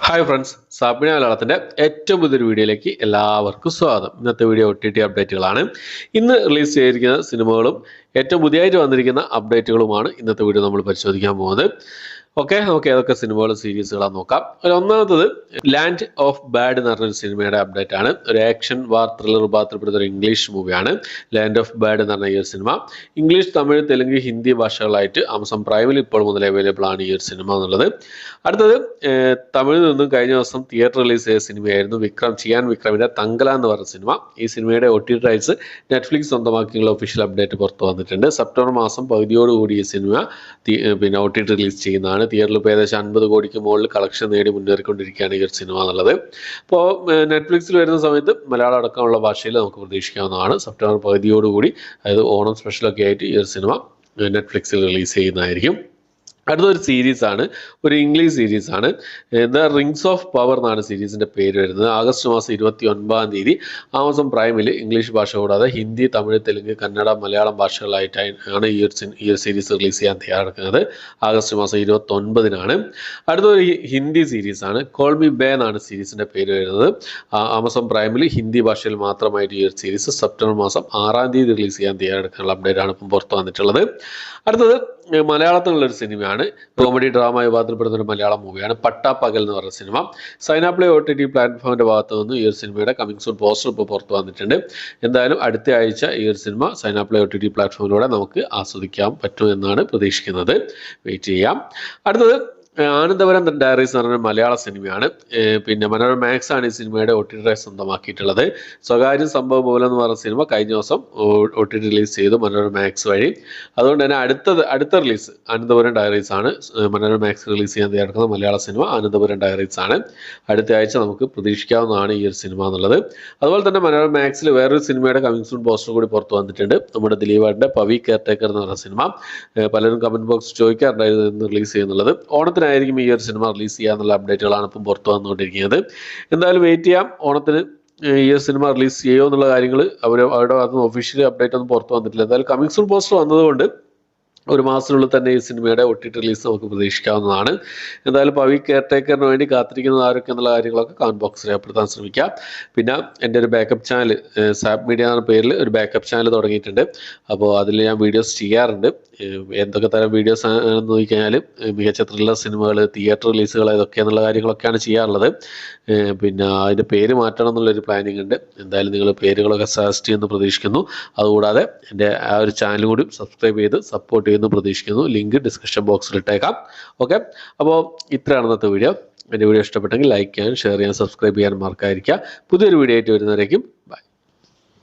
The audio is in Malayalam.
ഹായ് ഫ്രണ്ട്സ്, സാബിന മലയാളത്തിൻ്റെ ഏറ്റവും പുതിയൊരു വീഡിയോയിലേക്ക് എല്ലാവർക്കും സ്വാഗതം. ഇന്നത്തെ വീഡിയോ OTT അപ്ഡേറ്റുകളാണ്. ഇന്ന് റിലീസ് ചെയ്തിരിക്കുന്ന സിനിമകളും ഏറ്റവും പുതിയതായിട്ട് വന്നിരിക്കുന്ന അപ്ഡേറ്റുകളുമാണ് ഇന്നത്തെ വീഡിയോ നമ്മൾ പരിശോധിക്കാൻ പോകുന്നത്. നമുക്ക് ഏതൊക്കെ സിനിമകളും സീരീസുകളാണ് നോക്കാം. ഒന്നാമത്തത് ലാൻഡ് ഓഫ് ബാഡ് എന്ന് പറഞ്ഞൊരു സിനിമയുടെ അപ്ഡേറ്റ് ആണ്. ഒരു ആക്ഷൻ വാർ ത്രില്ലർ രൂപപ്പെടുന്ന ഒരു ഇംഗ്ലീഷ് മൂവിയാണ് ലാൻഡ് ഓഫ് ബാഡ് എന്ന് പറഞ്ഞ ഈ ഒരു സിനിമ. ഇംഗ്ലീഷ്, തമിഴ്, തെലുങ്ക്, ഹിന്ദി ഭാഷകളായിട്ട് ആമസോൺ പ്രൈമിൽ ഇപ്പോൾ മുതൽ അവൈലബിൾ ആണ് ഈ ഒരു സിനിമ എന്നുള്ളത്. അടുത്തത് തമിഴിൽ നിന്നും കഴിഞ്ഞ ദിവസം തിയേറ്റർ റിലീസ് ചെയ്ത സിനിമയായിരുന്നു ചിയാൻ വിക്രമിന്റെ തങ്കല എന്ന് പറഞ്ഞ സിനിമ. ഈ സിനിമയുടെ OTT റൈറ്റ്സ് നെറ്റ്ഫ്ലിക്സ് സ്വന്തമാക്കിയുള്ള ഒഫീഷ്യൽ അപ്ഡേറ്റ് പുറത്തു വന്നിട്ടുണ്ട്. സെപ്റ്റംബർ മാസം പകുതിയോടുകൂടി ഈ സിനിമ OTT റിലീസ് ചെയ്യുന്നതാണ്. തിയേറ്ററിൽ ഇപ്പോൾ ഏകദേശം 50 കോടിക്ക് മുകളിൽ കളക്ഷൻ നേടി മുന്നേറിക്കൊണ്ടിരിക്കുകയാണ് ഈ ഒരു സിനിമ എന്നുള്ളത്. അപ്പോൾ നെറ്റ്ഫ്ലിക്സിൽ വരുന്ന സമയത്ത് മലയാളം അടക്കമുള്ള ഭാഷയിൽ നമുക്ക് പ്രതീക്ഷിക്കാവുന്നതാണ്. സെപ്റ്റംബർ പകുതിയോടുകൂടി, അതായത് ഓണം സ്പെഷ്യലൊക്കെ ആയിട്ട് ഈ ഒരു സിനിമ നെറ്റ്ഫ്ലിക്സിൽ റിലീസ് ചെയ്യുന്നതായിരിക്കും. അടുത്തൊരു സീരീസാണ്, ഒരു ഇംഗ്ലീഷ് സീരീസാണ്. ദ റിങ്സ് ഓഫ് പവർ എന്നാണ് സീരീസിൻ്റെ പേര് വരുന്നത്. ആഗസ്റ്റ് മാസം 29 ആമസോൺ പ്രൈമിൽ ഇംഗ്ലീഷ് ഭാഷ കൂടാതെ ഹിന്ദി, തമിഴ്, തെലുങ്ക്, കന്നഡ, മലയാളം ഭാഷകളായിട്ടാണ് ഈ ഒരു സീരീസ് റിലീസ് ചെയ്യാൻ തയ്യാറെടുക്കുന്നത്. ആഗസ്റ്റ് മാസം 29 അടുത്തൊരു ഹിന്ദി സീരീസാണ്. കോൾ മി ബേ എന്നാണ് സീരീസിൻ്റെ പേര് വരുന്നത്. ആമസോൺ പ്രൈമിൽ ഹിന്ദി ഭാഷയിൽ മാത്രമായിട്ട് ഈ ഒരു സീരീസ് സെപ്റ്റംബർ മാസം 6 റിലീസ് ചെയ്യാൻ തയ്യാറെടുക്കാനുള്ള അപ്ഡേറ്റ് ആണ് ഇപ്പം പുറത്തു വന്നിട്ടുള്ളത്. അടുത്തത് മലയാളത്തിലുള്ളൊരു സിനിമയാണ്. കോമഡി ഡ്രാമ വിഭാഗത്തിൽപ്പെടുന്ന ഒരു മലയാളം മൂവിയാണ് പട്ടാപ്പകൽ എന്ന് പറഞ്ഞ സിനിമ. സൈനാപ്ലേ OTT പ്ലാറ്റ്ഫോമിന്റെ ഭാഗത്തു നിന്ന് ഈ ഒരു സിനിമയുടെ കമ്മിങ് സൂൺ പോസ്റ്റർ ഇപ്പോൾ പുറത്തു വന്നിട്ടുണ്ട്. എന്തായാലും അടുത്ത ആഴ്ച ഈ ഒരു സിനിമ സൈനാപ്ലേ OTT പ്ലാറ്റ്ഫോമിലൂടെ നമുക്ക് ആസ്വദിക്കാൻ പറ്റുമെന്നാണ് പ്രതീക്ഷിക്കുന്നത്. വെയിറ്റ് ചെയ്യാം. അടുത്തത് ആനന്ദവരം ഡയറീസ് എന്ന് പറഞ്ഞ മലയാള സിനിമയാണ്. മനോരമ മാക്സ് ആണ് ഈ സിനിമയുടെ OTT റൈറ്റ്സ് സ്വന്തമാക്കിയിട്ടുള്ളത്. സ്വകാര്യ സംഭവം പോലെ എന്ന് പറഞ്ഞ സിനിമ കഴിഞ്ഞ ദിവസം OTT റിലീസ് ചെയ്തു മനോരമ മാക്സ് വഴി. അതുകൊണ്ട് തന്നെ അടുത്ത റിലീസ് ആനന്ദപുരം ഡയറീസ് ആണ്. മനോരമ മാക്സ് റിലീസ് ചെയ്യാൻ തയ്യാറെടുക്കുന്ന മലയാള സിനിമ ആനന്ദപുരം ഡയറീസ് ആണ്. അടുത്ത ആഴ്ച നമുക്ക് പ്രതീക്ഷിക്കാവുന്നതാണ് ഈ ഒരു സിനിമ എന്നുള്ളത്. അതുപോലെ തന്നെ മനോരമ മാക്സിൽ വേറൊരു സിനിമയുടെ കമ്മിങ് സൂൺ പോസ്റ്റർ കൂടി പുറത്തു വന്നിട്ടുണ്ട്. നമ്മുടെ ദിലീപാടിന്റെ പവി കെയർടേക്കർ എന്ന് പറഞ്ഞ സിനിമ. പലരും കമന്റ് ബോക്സ് ചോദിക്കാറുണ്ടായിരുന്നു റിലീസ് ചെയ്യുന്നുള്ളത്. ഓണത്തിനായിരിക്കും ഈ ഒരു സിനിമ റിലീസ് ചെയ്യാന്നുള്ള അപ്ഡേറ്റുകളാണ് ഇപ്പം പുറത്തു വന്നുകൊണ്ടിരിക്കുന്നത്. എന്തായാലും വെയിറ്റ് ചെയ്യാം. ഓണത്തിന് ഈ ഒരു സിനിമ റിലീസ് ചെയ്യുമോ എന്നുള്ള കാര്യങ്ങൾ അവരുടെ ഭാഗത്ത് ഒഫീഷ്യലി അപ്ഡേറ്റ് ഒന്നും പുറത്തു വന്നിട്ടില്ല. എന്തായാലും കമ്മിങ് സൂൺ പോസ്റ്റർ വന്നതുകൊണ്ട് ഒരു മാസത്തിനുള്ളിൽ തന്നെ ഈ സിനിമയുടെ OTT റിലീസ് നമുക്ക് പ്രതീക്ഷിക്കാവുന്നതാണ്. എന്തായാലും പവി കെയർടേക്കറിന് വേണ്ടി കാത്തിരിക്കുന്നത് ആരൊക്കെ എന്നുള്ള കാര്യങ്ങളൊക്കെ കമന്റ് ബോക്സിൽ രേഖപ്പെടുത്താൻ ശ്രമിക്കാം. പിന്നെ എൻ്റെ ഒരു ബാക്കപ്പ് ചാനൽ സാബ് മീഡിയ എന്ന പേരിൽ ഒരു ബാക്കപ്പ് ചാനൽ തുടങ്ങിയിട്ടുണ്ട്. അപ്പോൾ അതിൽ ഞാൻ വീഡിയോസ് ചെയ്യാറുണ്ട്. എന്തൊക്കെ തരം വീഡിയോസ് ആണെന്ന് നോക്കിക്കഴിഞ്ഞാൽ മികച്ച ത്രില്ലർ സിനിമകൾ, തിയേറ്റർ റിലീസുകൾ, ഇതൊക്കെയെന്നുള്ള കാര്യങ്ങളൊക്കെയാണ് ചെയ്യാറുള്ളത്. അതിൻ്റെ പേര് മാറ്റണം എന്നുള്ളൊരു പ്ലാനിങ് ഉണ്ട്. എന്തായാലും നിങ്ങൾ പേരുകളൊക്കെ സജസ്റ്റ് ചെയ്യുമെന്ന് പ്രതീക്ഷിക്കുന്നു. അതുകൂടാതെ എൻ്റെ ആ ഒരു ചാനൽ കൂടി സബ്സ്ക്രൈബ് ചെയ്ത് സപ്പോർട്ട് ചെയ്യുമെന്ന് പ്രതീക്ഷിക്കുന്നു. ലിങ്ക് ഡിസ്ക്രിപ്ഷൻ ബോക്സിൽ ഇട്ടേക്കാം. അപ്പോൾ ഇത്രയാണ് ഇന്നത്തെ വീഡിയോ. എൻ്റെ വീഡിയോ ഇഷ്ടപ്പെട്ടെങ്കിൽ ലൈക്ക് ചെയ്യാൻ, ഷെയർ ചെയ്യാൻ, സബ്സ്ക്രൈബ് ചെയ്യാൻ മറക്കാതിരിക്കുക. പുതിയൊരു വീഡിയോ ആയിട്ട് വരുന്നവരേക്കും ബൈ.